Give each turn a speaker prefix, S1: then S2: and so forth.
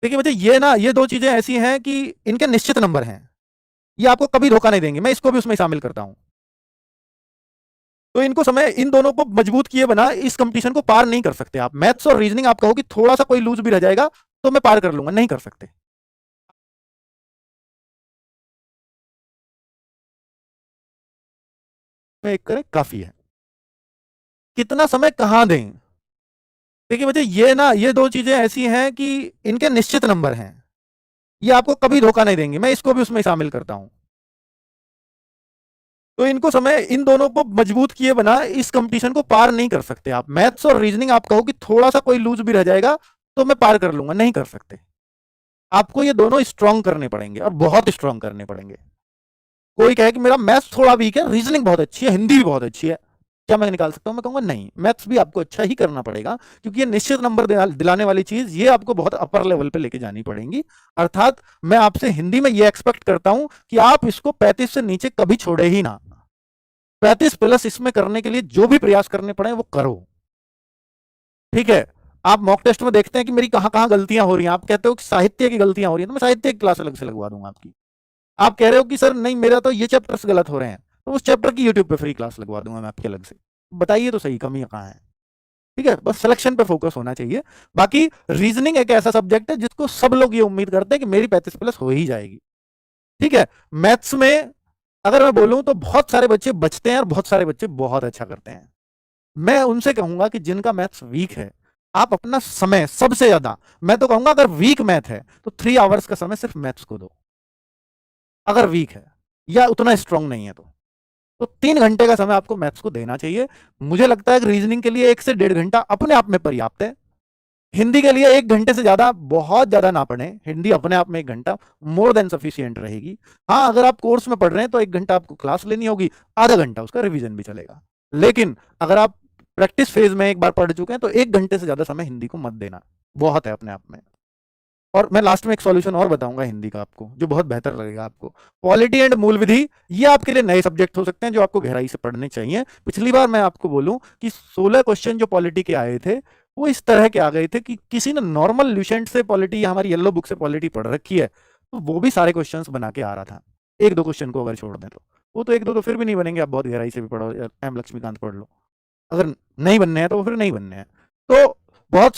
S1: देखिए मुझे ये दो चीजें ऐसी हैं कि इनके निश्चित नंबर हैं, ये आपको कभी धोखा नहीं देंगे, मैं इसको भी उसमें शामिल करता हूं। तो इनको समय इन दोनों को मजबूत किए बना इस कंपटीशन को पार नहीं कर सकते आप। मैथ्स और रीजनिंग आप कहो कि थोड़ा सा कोई लूज भी रह जाएगा तो मैं पार कर लूंगा, नहीं कर सकते। मैं एक करें काफी है। कितना समय कहां दें? देखिए मुझे ये दो चीजें ऐसी हैं कि इनके निश्चित नंबर हैं, ये आपको कभी धोखा नहीं देंगे, मैं इसको भी उसमें शामिल करता हूं। तो इनको समय इन दोनों को मजबूत किए बना इस कंपटीशन को पार नहीं कर सकते आप। मैथ्स और रीजनिंग आप कहो कि थोड़ा सा कोई लूज भी रह जाएगा तो मैं पार कर लूंगा, नहीं कर सकते। आपको ये दोनों स्ट्रांग करने पड़ेंगे और बहुत स्ट्रांग करने पड़ेंगे। कोई कहे कि मेरा मैथ्स थोड़ा वीक है, रीजनिंग बहुत अच्छी है, हिंदी भी बहुत अच्छी है, क्या मैं निकाल सकता हूं? मैं कहूंगा नहीं, मैथ्स भी आपको अच्छा ही करना पड़ेगा, क्योंकि ये निश्चित नंबर दिलाने वाली चीज ये आपको बहुत अपर लेवल पे लेके जानी पड़ेगी। अर्थात मैं आपसे हिंदी में ये एक्सपेक्ट करता हूं कि आप इसको 35 से नीचे कभी छोड़े ही ना। 35 प्लस इसमें करने के लिए जो भी प्रयास करने पड़े वो करो। ठीक है। आप मॉक टेस्ट में देखते हैं कि मेरी कहां कहां गलतियां हो रही हैं, आप कहते हो कि साहित्य की गलतियां हो रही हैं, तो मैं साहित्य की क्लास अलग से लगवा दूंगा आपकी। आप कह रहे हो कि सर नहीं मेरा तो ये चैप्टर्स गलत हो रहे हैं, तो उस चैप्टर की यूट्यूब पे फ्री क्लास लगवा दूंगा मैं आपकी अलग से। बताइए तो सही कमी कहां है। ठीक है, बस सिलेक्शन पे फोकस होना चाहिए। बाकी रीजनिंग एक ऐसा सब्जेक्ट है जिसको सब लोग ये उम्मीद करते हैं कि मेरी 35 प्लस हो ही जाएगी। ठीक है। मैथ्स में अगर मैं बोलूं तो बहुत सारे बच्चे बचते हैं और बहुत सारे बच्चे बहुत अच्छा करते हैं। मैं उनसे कहूंगा कि जिनका मैथ्स वीक है, आप अपना समय सबसे ज्यादा, मैं तो कहूंगा अगर वीक मैथ है तो 3 आवर्स का समय सिर्फ मैथ्स को दो, अगर वीक है या उतना स्ट्रांग नहीं है तो 3 घंटे का समय आपको मैथ्स को देना चाहिए। मुझे लगता है कि रीजनिंग के लिए 1 से 1.5 घंटा अपने आप में पर्याप्त है। हिंदी के लिए 1 घंटे से ज्यादा बहुत ज्यादा ना पढ़े, हिंदी अपने आप में 1 घंटा मोर देन सफिशियंट रहेगी। हाँ, अगर आप कोर्स में पढ़ रहे हैं तो 1 घंटा आपको क्लास लेनी होगी, आधा घंटा उसका रिवीजन भी चलेगा। लेकिन अगर आप प्रैक्टिस फेज में एक बार पढ़ चुके हैं तो 1 घंटे से ज्यादा समय हिंदी को मत देना, बहुत है अपने आप में। और मैं लास्ट में एक सॉल्यूशन और बताऊंगा हिंदी का आपको, जो बहुत बेहतर लगेगा आपको। पॉलिटी एंड मूल विधि, ये आपके लिए नए सब्जेक्ट हो सकते हैं जो आपको गहराई से पढ़ने चाहिए। पिछली बार मैं आपको बोलूं कि 16 क्वेश्चन जो पॉलिटी के आए थे वो इस तरह के आ गए थे कि किसी ने नॉर्मल ल्यूसेंट से पॉलिटी या हमारी येलो बुक से पॉलिटी पढ़ रखी है तो वो भी सारे क्वेश्चंस बना के आ रहा था। एक दो क्वेश्चन को अगर छोड़ दें तो वो तो एक दो तो फिर भी नहीं बनेंगे, आप बहुत गहराई से भी पढ़ो, एम लक्ष्मीकांत पढ़ लो। अगर नहीं बनने हैं तो वो फिर नहीं बनने हैं। तो बहुत